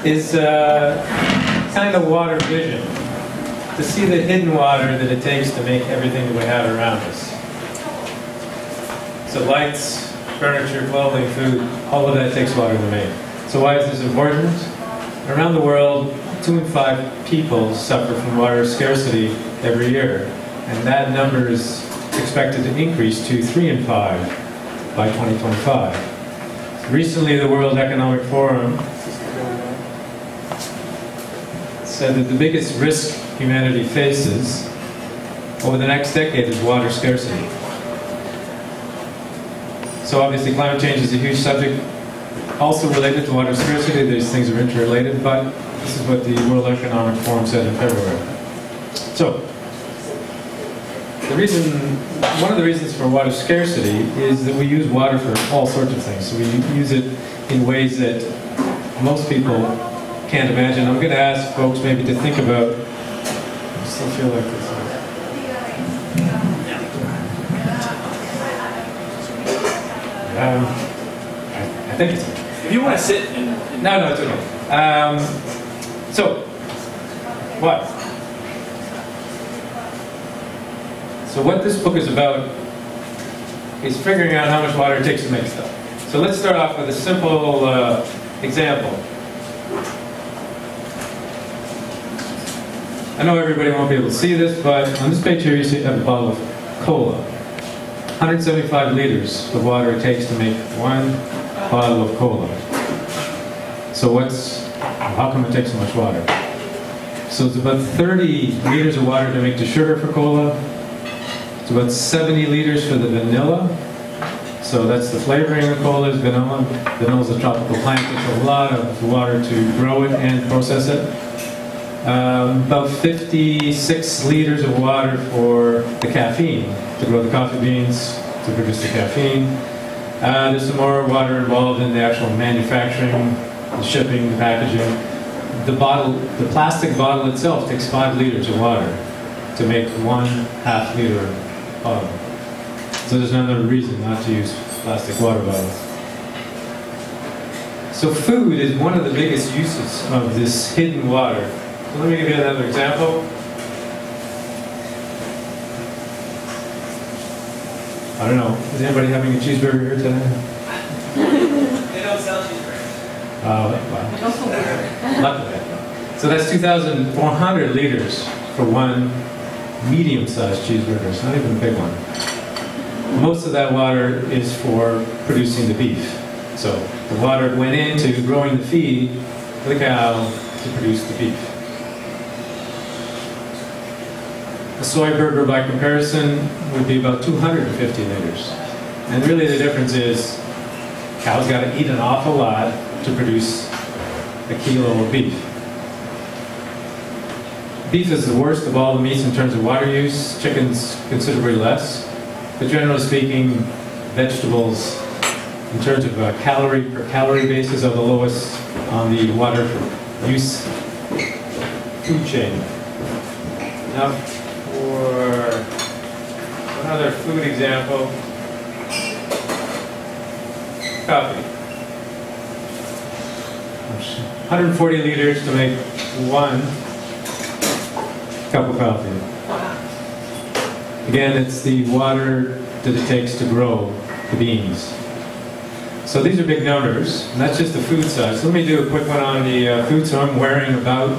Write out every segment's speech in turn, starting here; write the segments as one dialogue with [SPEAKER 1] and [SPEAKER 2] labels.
[SPEAKER 1] is kind of water vision. To see the hidden water that it takes to make everything that we have around us. So lights, furniture, clothing, food, all of that takes water to make. So why is this important? Around the world, 2 in 5 people suffer from water scarcity every year. And that number is expected to increase to 3 in 5 by 2025. Recently, the World Economic Forum said that the biggest risk humanity faces over the next decade is water scarcity. So obviously climate change is a huge subject, also related to water scarcity. These things are interrelated, but this is what the World Economic Forum said in February. So, one of the reasons for water scarcity is that we use water for all sorts of things. So we use it in ways that most people can't imagine. I'm going to ask folks maybe to think about. I still feel like this. I think it's okay.
[SPEAKER 2] If you want to sit.
[SPEAKER 1] No, it's okay. So, what? So what this book is about is figuring out how much water it takes to make stuff. So let's start off with a simple example. I know everybody won't be able to see this, but on this page here you have a bottle of cola. 175 liters of water it takes to make 1 bottle of cola. So how come it takes so much water? So it's about 30 liters of water to make the sugar for cola. It's about 70 liters for the vanilla. So that's the flavoring of cola is vanilla. Vanilla is a tropical plant. It's a lot of water to grow it and process it. About 56 liters of water for the caffeine, to grow the coffee beans, to produce the caffeine. There's some more water involved in the actual manufacturing, the shipping, the packaging. The plastic bottle itself takes 5 liters of water to make 1/2 liter bottle. So there's another reason not to use plastic water bottles. So food is one of the biggest uses of this hidden water. So let me give you another example. I don't know, is anybody having a cheeseburger here today?
[SPEAKER 2] They don't sell cheeseburgers.
[SPEAKER 1] Oh, wow. Luckily. So that's 2,400 liters for 1 medium-sized cheeseburger. It's not even a big one. Most of that water is for producing the beef. So the water went into growing the feed for the cow to produce the beef. A soy burger, by comparison, would be about 250 liters. And really the difference is cows got to eat an awful lot to produce a kilo of beef. Beef is the worst of all the meats in terms of water use. Chicken's considerably less. But generally speaking, vegetables, in terms of calorie per calorie basis, are the lowest on the water use food chain. Now, for another food example, coffee. 140 liters to make 1 cup of coffee. Again, it's the water that it takes to grow the beans. So these are big numbers, and that's just the food side. So let me do a quick one on the food. So I'm wearing about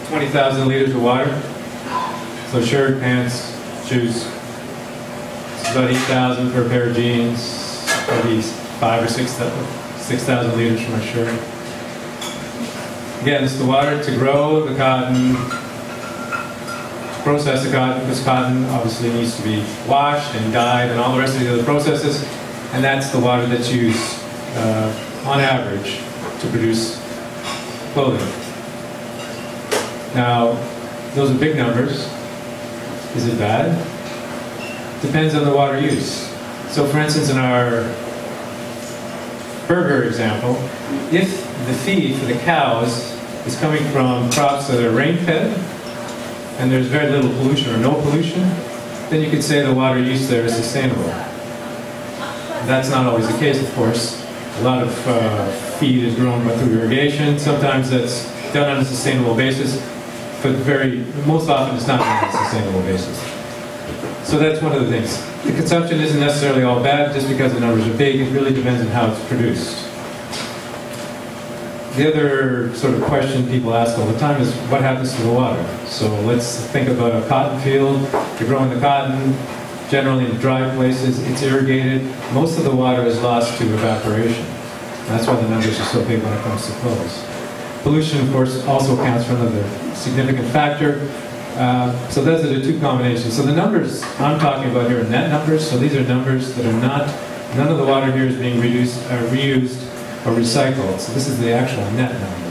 [SPEAKER 1] 20,000 liters of water. So shirt, pants, shoes. It's about 8,000 for a pair of jeans. Maybe 5,000 or 6,000 liters for my shirt. Again, it's the water to grow the cotton, to process the cotton, because cotton obviously needs to be washed and dyed and all the rest of the other processes. And that's the water that's used, on average, to produce clothing. Now, those are big numbers. Is it bad? Depends on the water use. So for instance, in our burger example, if the feed for the cows is coming from crops that are rain-fed, and there's very little pollution or no pollution, then you could say the water use there is sustainable. That's not always the case, of course. A lot of feed is grown through irrigation. Sometimes that's done on a sustainable basis, but most often it's not done on a sustainable basis. So that's one of the things. The consumption isn't necessarily all bad just because the numbers are big. It really depends on how it's produced. The other sort of question people ask all the time is, what happens to the water? So let's think about a cotton field. You're growing the cotton, generally in dry places. It's irrigated. Most of the water is lost to evaporation. That's why the numbers are so big when it comes to flows. Pollution, of course, also counts for another significant factor. So those are the two combinations. So the numbers I'm talking about here are net numbers. So these are numbers that are none of the water here is being reused or recycled. So this is the actual net number.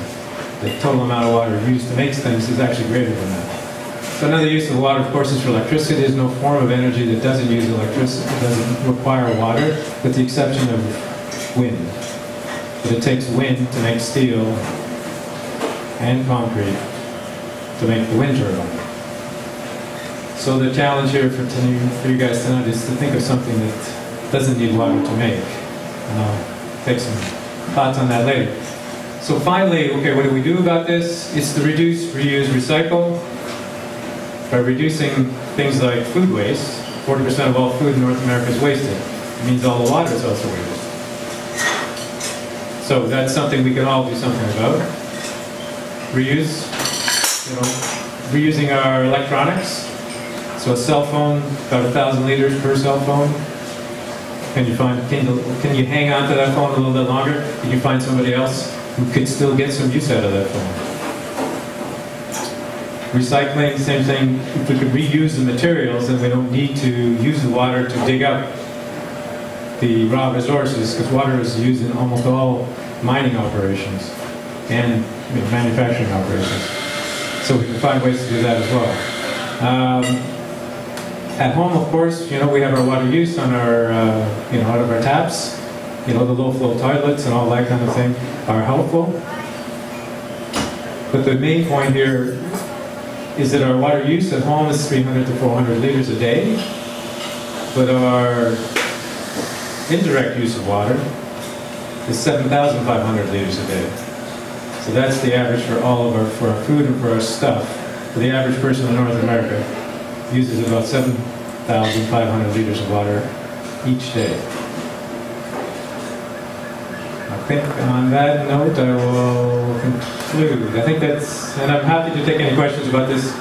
[SPEAKER 1] The total amount of water used to make things is actually greater than that. So another use of water, of course, is for electricity. There's no form of energy that doesn't use electricity, doesn't require water, with the exception of wind. But it takes wind to make steel and concrete to make the wind turbine. So the challenge here for you guys tonight is to think of something that doesn't need water to make. And I'll take some thoughts on that later. So finally, okay, what do we do about this? It's to reduce, reuse, recycle. By reducing things like food waste, 40% of all food in North America is wasted. It means all the water is also wasted. So that's something we can all do something about. Reuse, reusing our electronics. So a cell phone, about 1,000 liters per cell phone. Can you hang on to that phone a little bit longer? Can you find somebody else who could still get some use out of that phone? Recycling, same thing. If we could reuse the materials, then we don't need to use the water to dig up the raw resources, because water is used in almost all mining operations and manufacturing operations. So we can find ways to do that as well. At home, of course, we have our water use on our, out of our taps. The low flow toilets and all that kind of thing are helpful. But the main point here is that our water use at home is 300 to 400 liters a day, but our indirect use of water is 7,500 liters a day. So that's the average for for our food and for our stuff. For the average person in North America uses about 7,500 liters of water each day. I think on that note I will conclude. And I'm happy to take any questions about this